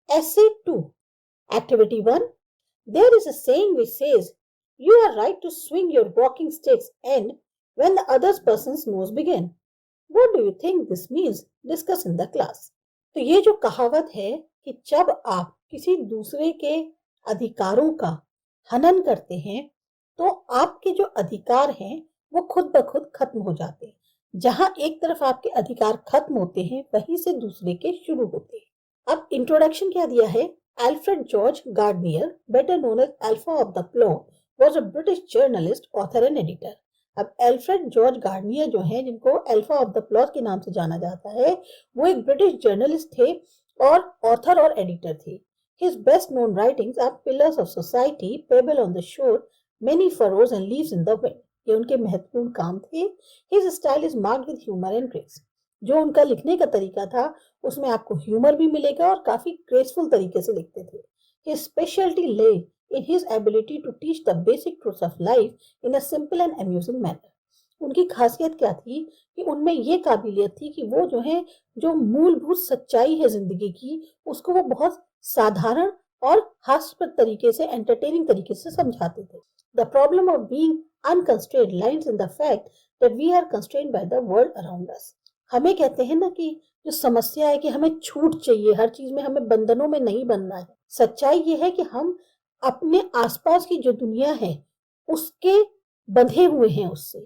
Essay 2. Activity 1. There is a saying which says, you are right to swing your walking sticks end when the other person's nose begin. What do you think this means? Discuss in the class. तो ये जो कहावत है कि जब आप किसी दूसरे के अधिकारों का हनन करते हैं तो आपके जो अधिकार हैं वो खुद ब खुद खत्म हो जाते हैं। जहां एक तरफ आपके अधिकार खत्म होते हैं वहीं से दूसरे के शुरू होते हैं। अब इंट्रोडक्शन क्या दिया है? Alfred George Gardner, better known as Alpha of the Law, was a British journalist, author and editor. अब एल्फ्रेड जॉर्ज गार्नियर जो है, जिनको अल्फा ऑफ द प्लॉट के नाम से जाना जाता है, वो एक ब्रिटिश जर्नलिस्ट थे और ऑथर और एडिटर थे। His best known writings are Pillars of Society, Pebble on the Shore, Many Furrows and Leaves in the Wind. ये उनके महत्वपूर्ण काम थे। His style is marked with humor and grace. जो उनका लिखने का तरीका था उसमें आपको ह्यूमर भी मिलेगा और काफी ग्रेसफुल तरीके से लिखते थे। His specialty lay in his ability to teach the basic truths of life in a simple and amusing manner. उनकी खासियत क्या थी कि उनमें ये काबिलियत थी कि वो जो है, जो मूलभूत सच्चाई है जिंदगी की, उसको वो बहुत साधारण और हास्यप्रद तरीके से, एंटरटेनिंग तरीके से समझाते थे। The problem of being unconstrained lies in the fact that we are constrained by the world around us. हमें कहते हैं ना कि जो समस्या है कि हमें छूट चाहिए, हर चीज में हमें बंधनों में नहीं बनना है। सच्चाई ये है कि हम अपने आसपास की जो दुनिया है उसके बंधे हुए हैं उससे।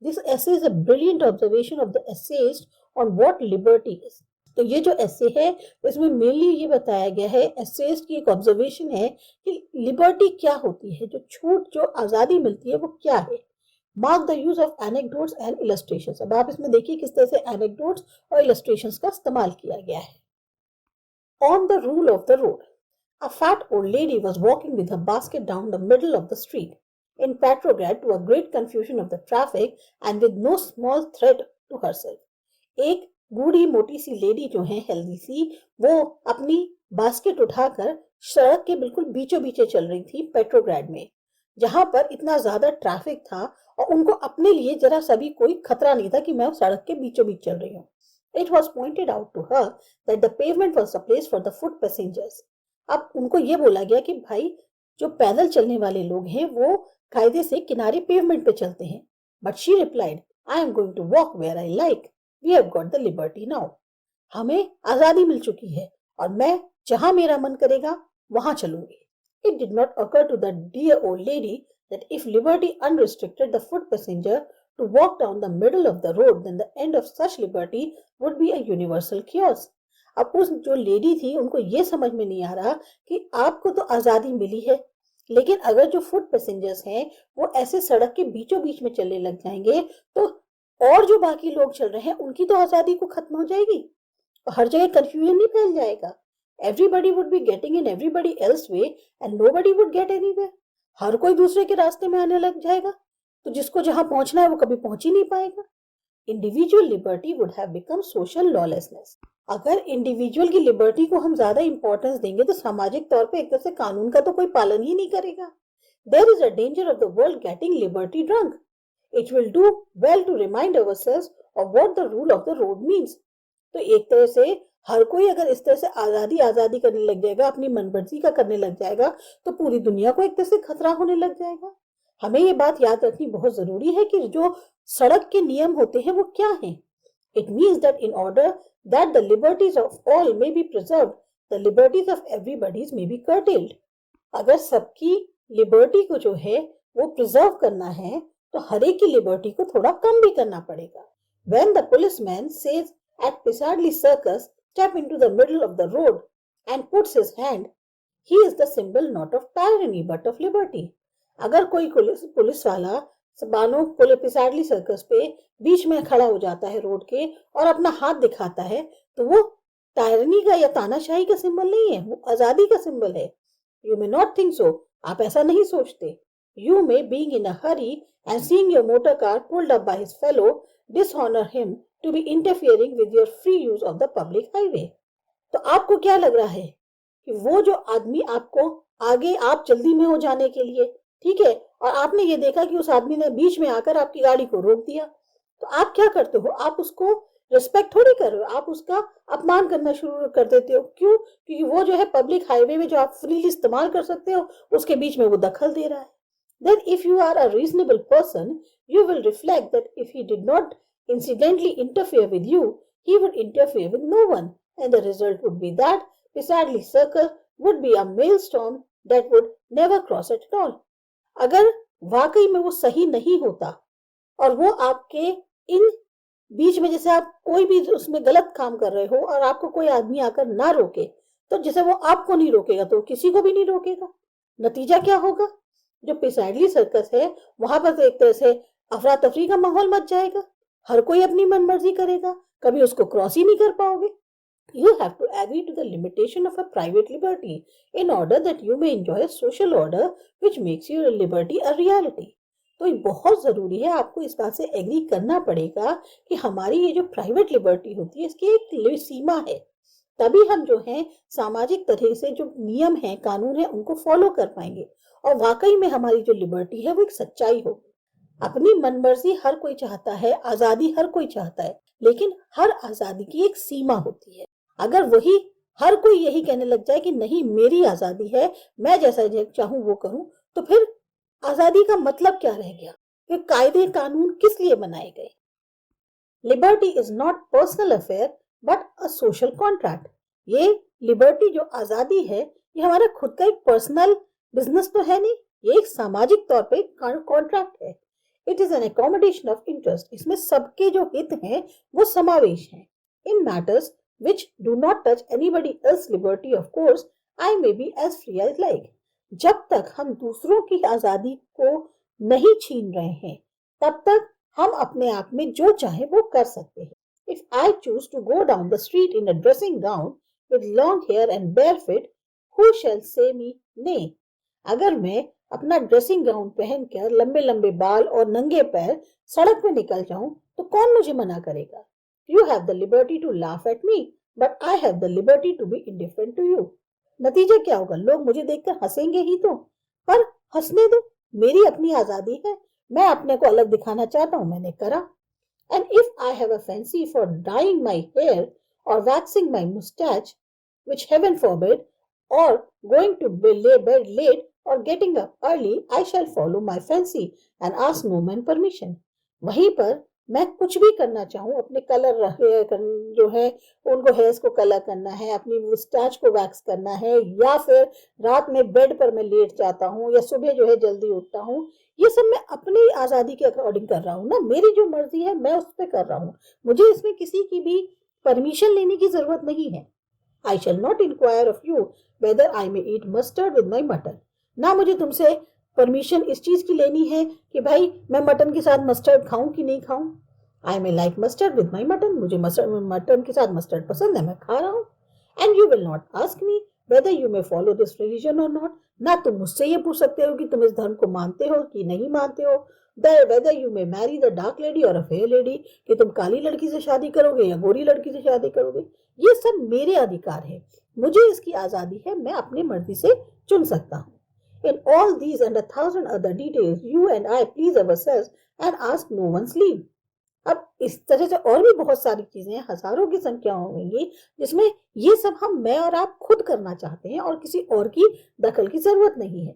This essay is a brilliant observation of the essayist on what liberty is. तो ये जो essay है इसमें मेनली ये बताया गया है, essayist की एक ऑब्जर्वेशन है कि लिबर्टी क्या होती है, जो छूट, जो आजादी मिलती है वो क्या है। Mark the use of anecdotes and illustrations. अब आप इसमें देखिए किस तरह से anecdotes और illustrations का इस्तेमाल किया गया है। On the rule of the road. A fat old lady was walking with her basket down the middle of the street in Petrograd to a great confusion of the traffic and with no small threat to herself. एक बूढ़ी मोटी सी lady जो है, healthy सी, वो अपनी basket उठाकर सड़क के बिल्कुल बीचों बीचे चल रही थी पेट्रोग्राड में, जहां पर इतना ज्यादा ट्रैफिक था और उनको अपने लिए जरा सा भी कोई खतरा नहीं था कि मैं सड़क के बीचों बीच चल रही हूँ। It was pointed out to her that the pavement was a place for the foot passengers. अब उनको ये बोला गया कि भाई जो पैदल चलने वाले लोग हैं वो कायदे से किनारे पेवमेंट पे चलते हैं। But she replied, I am going to walk where I like. We have got the liberty now. हमें आजादी मिल चुकी है और मैं जहां मेरा मन करेगा वहां चलूंगी। It did not occur to the dear old lady that if liberty unrestricted the foot passenger to walk down the middle of the road, then the end of such liberty would be a universal chaos. अब उस जो lady थी उनको ये समझ में नहीं आ रहा कि आपको तो आजादी मिली है, लेकिन अगर जो फुट पैसेंजर्स हैं वो ऐसे सड़क के बीचों बीच में चलने लग जाएंगे तो और जो बाकी लोग चल रहे हैं उनकी तो आजादी को खत्म हो जाएगी और हर जगह कंफ्यूजन नहीं फैल जाएगा। Everybody would be getting in everybody else's way and nobody would get anywhere. हर कोई दूसरे के रास्ते में आने लग जाएगा तो जिसको जहां पहुंचना है वो कभी पहुंच ही नहीं पाएगा। Individual liberty would have become social lawlessness. अगर इंडिविजुअल की लिबर्टी को हम ज्यादा इंपॉर्टेंस देंगे तो सामाजिक तौर पे एक तरह से कानून का तो कोई पालन ही नहीं करेगा। There is a danger of the world getting liberty drunk. It will do well to remind ourselves of what the rule of the road means. तो एक तरह से हर कोई अगर इस तरह से आजादी आजादी करने लग जाएगा, अपनी मनमर्जी का करने लग जाएगा तो पूरी दुनिया को एक तरह से खतरा होने लग जाएगा। हमें ये बात याद रखनी बहुत जरूरी है कि जो सड़क के नियम होते हैं वो क्या हैं। It means that in order that the liberties of all may be preserved, the liberties of everybody may be curtailed. अगर सबकी लिबर्टी को जो है वो प्रिजर्व करना है तो हर एक की लिबर्टी को थोड़ा कम भी करना पड़ेगा। When the policeman says at Piccadilly Circus, step into the middle of the road and puts his hand, he is the symbol not of tyranny but of liberty. अगर कोई पुलिस वाला बानो पिसाडली सर्कस पे बीच में खड़ा हो जाता है रोड के और अपना हाथ दिखाता है तो वो टायरनी का या तानाशाही का सिंबल नहीं है, वो आजादी का सिंबल है। You may not think so, आप ऐसा नहीं सोचते। You may being in a hurry and seeing your motor car pulled up by his fellow dishonour him to be interfering with your free use of the public highway. तो आपको क्या लग रहा है कि वो जो आदमी आपको आगे, आप जल्दी में हो जाने के लिए, ठीक है, और आपने ये देखा कि उस आदमी ने बीच में आकर आपकी गाड़ी को रोक दिया, तो आप क्या करते हो, आप उसको रिस्पेक्ट थोड़ी कर रहे हो, आप उसका अपमान करना शुरू कर देते हो। क्यों? क्योंकि वो जो है पब्लिक हाईवे में जो आप फ्रीली इस्तेमाल कर सकते हो, उसके बीच में वो दखल दे रहा है। Then if you are a reasonable person, you will reflect that if he did not incidentally interfere with you, he would interfere with no one, and the result would be that Pisadly Circle would be a maelstrom that would never cross at all. अगर वाकई में वो सही नहीं होता और वो आपके इन बीच में, जैसे आप कोई भी उसमें गलत काम कर रहे हो और आपको कोई आदमी आकर ना रोके, तो जैसे वो आपको नहीं रोकेगा तो किसी को भी नहीं रोकेगा। नतीजा क्या होगा? जो पिसाइडली सर्कस है वहां पर तो एक तरह से अफरा तफरी का माहौल मच जाएगा। हर कोई अपनी मनमर्जी करेगा, कभी उसको क्रॉस ही नहीं कर पाओगे। You have to agree to the limitation of a private liberty in order that you may enjoy a social order which makes your liberty a reality. तो ये बहुत जरूरी है, आपको इस बात से एग्री करना पड़ेगा कि हमारी ये जो प्राइवेट लिबर्टी होती है इसकी एक सीमा है, तभी हम जो है सामाजिक तरह से जो नियम है, कानून है, उनको फॉलो कर पाएंगे और वाकई में हमारी जो लिबर्टी है वो एक सच्चाई हो। अपनी मनमर्जी हर कोई चाहता है, आजादी हर कोई चाहता है, लेकिन हर आजादी की एक सीमा होती है। अगर वही हर कोई यही कहने लग जाए कि नहीं मेरी आजादी है, मैं जैसा चाहूं वो करूं, तो फिर आजादी का मतलब क्या रह गया? फिर कायदे कानून किस लिए बनाए गए? Liberty is not personal affair but a social contract. ये लिबर्टी जो आजादी है ये हमारा खुद का एक पर्सनल बिजनेस तो है नहीं, ये एक सामाजिक तौर पे कॉन्ट्रैक्ट है। It is an accommodation of interest. इसमें सबके जो हित हैं वो समावेश हैं। इन matters which do not touch anybody else's liberty, of course, I may be as free as like. जब तक हम दूसरों की आजादी को नहीं छीन रहे हैं, तब तक हम अपने आप में जो चाहे वो कर सकते हैं। If I choose to go down the street in a dressing gown with long hair and bare feet, who shall say me nay? अगर मैं अपना ड्रेसिंग गाउन पहनकर लंबे लंबे बाल और नंगे पैर सड़क पे निकल जाऊं तो कौन मुझे मना करेगा? You have the liberty to laugh at me, but I have the liberty to be indifferent to you. नतीजा क्या होगा? लोग मुझे देखकर हंसेंगे ही तो, पर हंसने दो, मेरी अपनी आजादी है, मैं अपने को अलग दिखाना चाहता हूं, मैंने करा। And if I have a fancy for dyeing my hair or waxing my mustache, which heaven forbid, or going to bed late or getting up early, I shall follow my fancy and ask no man permission. वहीं पर मैं कुछ भी करना चाहूँ, अपने colour जो है उनको हेयर्स को कलर करना है, अपनी मुस्टैच को वैक्स करना है, या फिर रात में बेड पर मैं लेट जाता हूँ या सुबह जो है जल्दी उठता हूँ, ये सब मैं अपनी आजादी के अकॉर्डिंग कर रहा हूँ ना। मेरी जो मर्जी है मैं उस पर कर रहा हूँ, मुझे इसमें किसी की भी परमिशन लेने की जरूरत नहीं है। I shall not enquire of you whether I may eat mustard with my mutton. ना मुझे तुमसे परमिशन इस चीज की लेनी है कि भाई मैं मटन के साथ मस्टर्ड खाऊं कि नहीं खाऊं। I may like mustard with my mutton, मुझे मटन के साथ मस्टर्ड पसंद है, मैं खा रहा हूँ। And you will not ask me whether you may follow this religion or not. ना तुम मुझसे ये पूछ सकते हो कि तुम इस धर्म को मानते हो कि नहीं मानते हो। Whether you may marry the dark lady और अ फेयर लेडी, कि तुम काली लड़की से शादी करोगे या गोरी लड़की से शादी करोगे, ये सब मेरे अधिकार है, मुझे इसकी आजादी है, मैं अपनी मर्जी से चुन सकता हूँ। In all these and 1,000 other details, you and I please ourselves and ask no one's leave. अब इस तरह से और भी बहुत सारी चीजें, हजारों की संख्या होंगी जिसमें ये सब मैं और आप खुद करना चाहते हैं और किसी और की दखल की जरूरत नहीं है।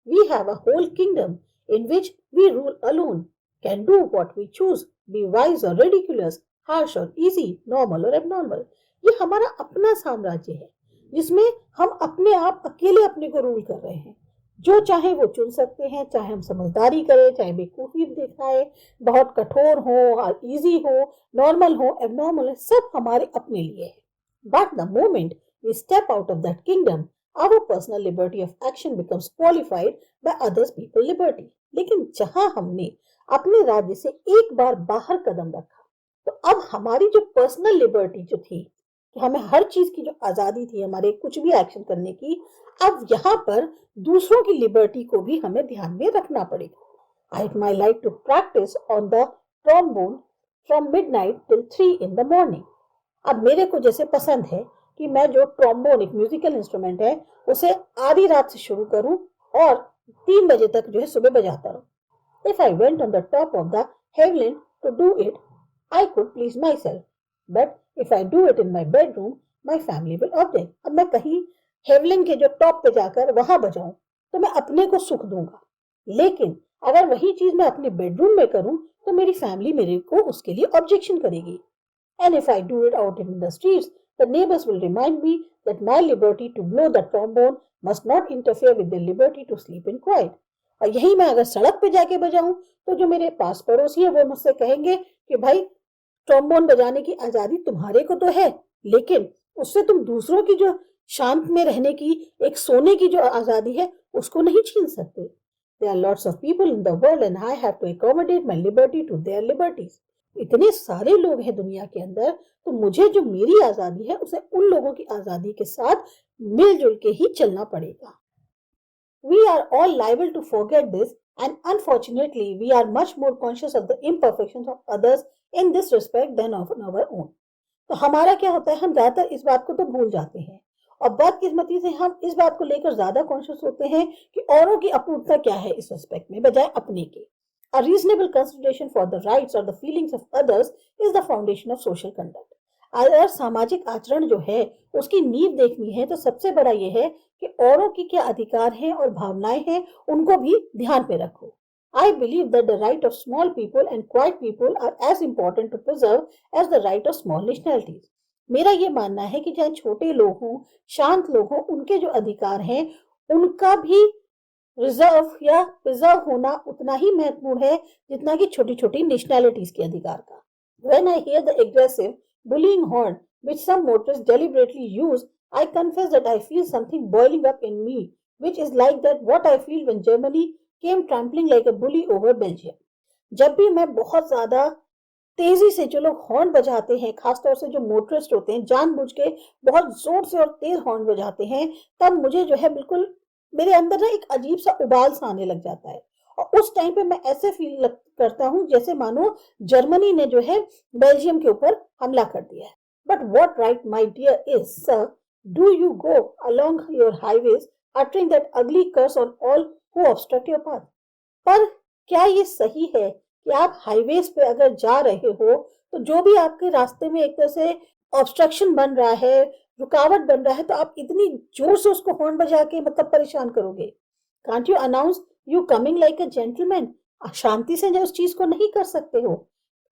We have a whole kingdom in which we rule alone, can do what we choose, be wise or ridiculous, harsh or easy, normal or abnormal. ये हमारा अपना साम्राज्य है जिसमें हम अपने आप अकेले अपने को रूल कर रहे हैं। जो चाहे वो चुन सकते हैं, चाहे हम समझदारी करें, चाहे बेवकूफी दिखाए, बहुत कठोर हो, इजी हो, नॉर्मल हो, एबनॉर्मल है, सब हमारे अपने लिए है। But the moment we step out of that kingdom, our personal liberty of action becomes qualified by others people liberty. लेकिन जहां हमने अपने राज्य से एक बार बाहर कदम रखा, तो अब हमारी जो पर्सनल लिबर्टी जो थी, कि हमें हर चीज की जो आजादी थी हमारे कुछ भी एक्शन करने की, अब यहाँ पर दूसरों की लिबर्टी को भी हमें ध्यान में रखना पड़ेगा। I might like to practice on the trombone from midnight till 3 in the morning. अब मेरे को जैसे पसंद है कि मैं जो ट्रोम्बोन एक म्यूजिकल इंस्ट्रूमेंट है उसे आधी रात से शुरू करूं और 3 बजे तक जो है सुबह बजाता रहूं। If I went on the top of the heaven to do it, I could please myself. But if I do it in my bedroom, my family will object. अब मैं कहीं हेवलिंग के जो टॉप पे जाकर वहां बजाऊं तो मैं अपने को सुख दूंगा, लेकिन अगर वही चीज मैं अपने बेडरूम में करूं तो मेरी फैमिली मेरे को उसके लिए ऑब्जेक्शन करेगी. And if I do it out in the streets, the neighbors will remind me that my liberty to blow the trombone must not interfere with their liberty to sleep in quiet. और यही मैं अगर सड़क पे जाके बजाऊं तो जो मेरे पास पड़ोसी है वो मुझसे कहेंगे कि भाई ट्रोम्बोन बजाने की आजादी तुम्हारे को तो है, लेकिन उससे तुम दूसरों की जो शांत में रहने की, एक सोने की जो आजादी है उसको नहीं छीन सकते. There are lots of people in the world and I have to accommodate my liberty to their liberties. इतने सारे लोग हैं दुनिया के अंदर, तो मुझे जो मेरी आजादी है उसे उन लोगों की आजादी के साथ मिलजुल के ही चलना पड़ेगा. We are all liable to forget this, and unfortunately we are much more conscious of the imperfections of others in this respect than of our own. तो हमारा क्या होता है, हम ज्यादातर इस बात को तो भूल जाते हैं और बदकिस्मती से हम इस बात को लेकर ज्यादा कॉन्शियस होते हैं कि औरों की अपूर्णता क्या है इस एस्पेक्ट में बजाय अपने के. A reasonable consideration for the rights or the feelings of others is the foundation of social conduct. अगर सामाजिक आचरण जो है उसकी नींव देखनी है तो सबसे बड़ा ये है कि औरों की क्या अधिकार हैं और भावनाएं हैं उनको भी ध्यान पे रखो. I believe that the right of small people and quiet people are as important to preserve as the right of small nationalities. मेरा ये मानना है कि चाहे छोटे लोग हों, शांत लोग हों, उनके जो अधिकार हैं उनका भी रिजर्व या प्रिजर्व होना उतना ही महत्वपूर्ण है जितना कि छोटी छोटी नेशनैलिटीज के अधिकार का. When I hear the aggressive bullying horn which some motorists deliberately use, I confess that I feel something boiling up in me, which is like that what I feel when Germany came trampling like a bully over Belgium. जब भी मैं बहुत ज्यादा तेजी से जो लोग horn बजाते हैं, खासतौर से जो मोटरिस्ट होते हैं, जानबूझ के बहुत जोर से और तेज हॉर्न बजाते हैं, तब मुझे जो है बिल्कुल मेरे अंदर ना एक अजीब सा उबाल सा आने लग जाता है और उस टाइम पे मैं ऐसे फील करता हूँ जैसे मानो जर्मनी ने जो है बेल्जियम के ऊपर हमला कर दिया है. But what right my dear is sir do you go along your highways uttering that ugly curse on all who obstruct your path? पर क्या ये सही है कि आप हाईवेज पे अगर जा रहे हो तो जो भी आपके रास्ते में एक तरह से ऑब्स्ट्रक्शन बन रहा है, रुकावट बन रहा है, तो आप इतनी जोर से उसको हॉर्न बजा के मतलब परेशान करोगे. Can't you announce you coming like a gentleman? शांति से जो उस चीज को नहीं कर सकते हो.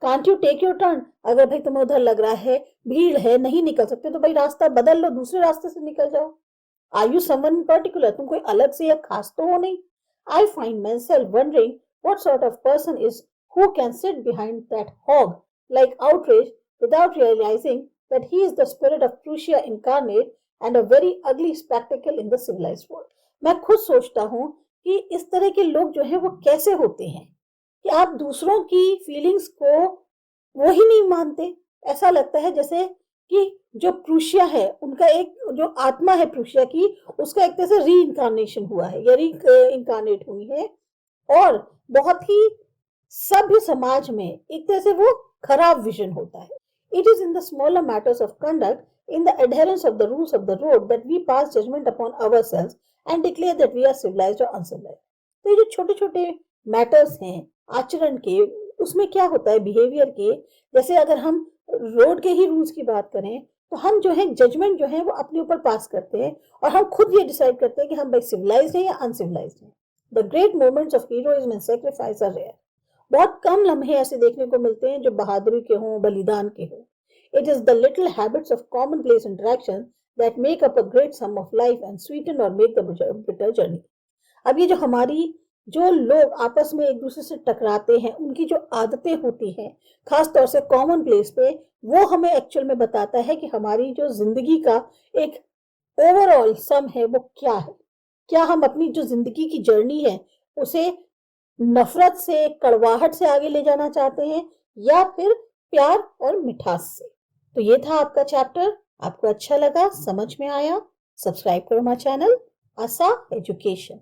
Can't you take your turn? अगर भाई तुम्हें उधर लग रहा है भीड़ है नहीं निकल सकते तो भाई रास्ता बदल लो, दूसरे रास्ते से निकल जाओ. Are you someone in particular? तुम कोई अलग से या खास तो हो नहीं. I find myself wondering what sort of person is who can sit behind that hog like outrage without realizing that he is the spirit of Prussia incarnate and a very ugly spectacle in the civilized world. मैं खुद सोचता हूँ कि इस तरह के लोग जो हैं वो कैसे होते हैं कि आप दूसरों की फीलिंग्स को वो ही नहीं मानते. ऐसा लगता है जैसे कि जो प्रूशिया है उनका एक जो आत्मा है प्रूशिया की, उसका एक तरह से री इनकारनेशन हुआ है या री इनकारनेट हुई है और बहुत ही सभ्य समाज में एक तरह से वो खराब विजन होता है. It is in the smaller matters of conduct, in the adherence of the rules of the road that we pass judgment upon ourselves and declare that we are civilised और अनसिविलाइज्ड. तो ये जो छोटे छोटे matters हैं आचरण के, उसमें क्या होता है बिहेवियर के, जैसे अगर हम रोड के ही रूल्स की बात करें तो हम जो है जजमेंट जो है वो अपने ऊपर पास करते हैं और हम खुद ये डिसाइड करते हैं कि हम भाई सिविलाइज्ड हैं या अनसिविलाइज्ड हैं. The great moments of heroism and sacrifice are rare. बहुत कम लम्हे ऐसे देखने को मिलते हैं जो बहादुरी के हों, बलिदान के हों. It is the little habits of commonplace interaction that make up a great sum of life and sweeten or make the bitter journey. अब ये जो हमारी जो लोग आपस में एक दूसरे से टकराते हैं, उनकी जो आदतें होती हैं खास तौर से कॉमन प्लेस पे, वो हमें एक्चुअल में बताता है कि हमारी जो जिंदगी का एक ओवरऑल सम है वो क्या है. क्या हम अपनी जो जिंदगी की जर्नी है उसे नफरत से, कड़वाहट से आगे ले जाना चाहते हैं या फिर प्यार और मिठास से. तो ये था आपका चैप्टर. आपको अच्छा लगा, समझ में आया? सब्सक्राइब करो माय चैनल आसा एजुकेशन.